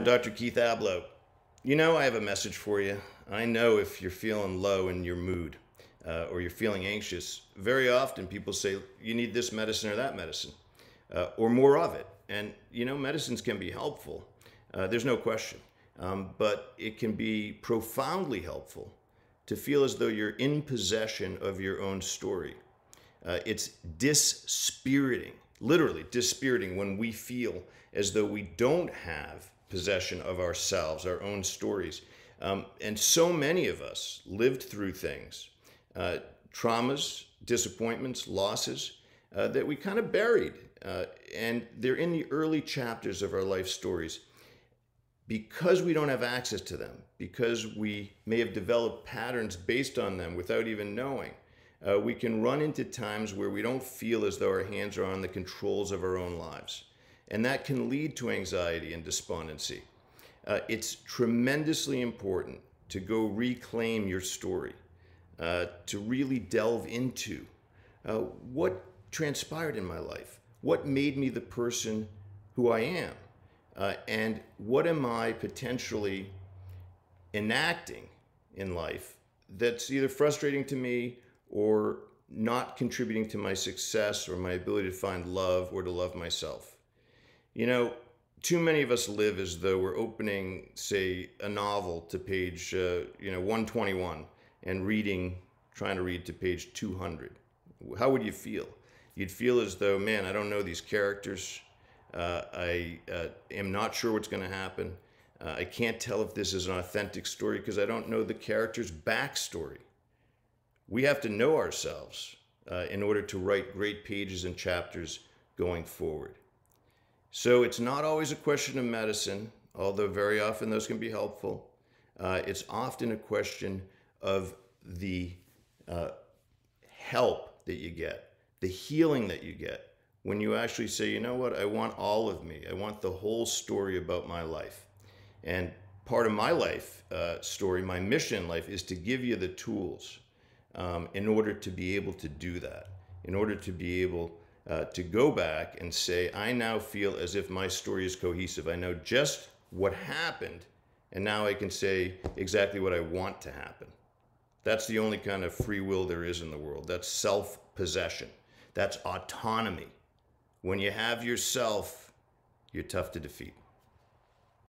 Dr. Keith Ablow. You know, I have a message for you. I know if you're feeling low in your mood or you're feeling anxious, very often people say you need this medicine or that medicine or more of it. And, you know, medicines can be helpful. There's no question. But it can be profoundly helpful to feel as though you're in possession of your own story. It's dispiriting, literally dispiriting, when we feel as though we don't have possession of ourselves, our own stories. And so many of us lived through things, traumas, disappointments, losses that we kind of buried. And they're in the early chapters of our life stories. Because we don't have access to them, because we may have developed patterns based on them without even knowing, we can run into times where we don't feel as though our hands are on the controls of our own lives. And that can lead to anxiety and despondency. It's tremendously important to go reclaim your story, to really delve into what transpired in my life, what made me the person who I am. And what am I potentially enacting in life that's either frustrating to me or not contributing to my success or my ability to find love or to love myself? You know, too many of us live as though we're opening, say, a novel to page 121 and trying to read to page 200. How would you feel? You'd feel as though, man, I don't know these characters. I am not sure what's going to happen. I can't tell if this is an authentic story because I don't know the character's backstory. We have to know ourselves in order to write great pages and chapters going forward. So it's not always a question of medicine, although very often those can be helpful. It's often a question of the help that you get, the healing that you get, when you actually say, you know what, I want all of me. I want the whole story about my life. And part of my life story, my mission in life, is to give you the tools in order to be able to do that, in order to be able to go back and say, I now feel as if my story is cohesive. I know just what happened, and now I can say exactly what I want to happen. That's the only kind of free will there is in the world. That's self-possession. That's autonomy. When you have yourself, you're tough to defeat.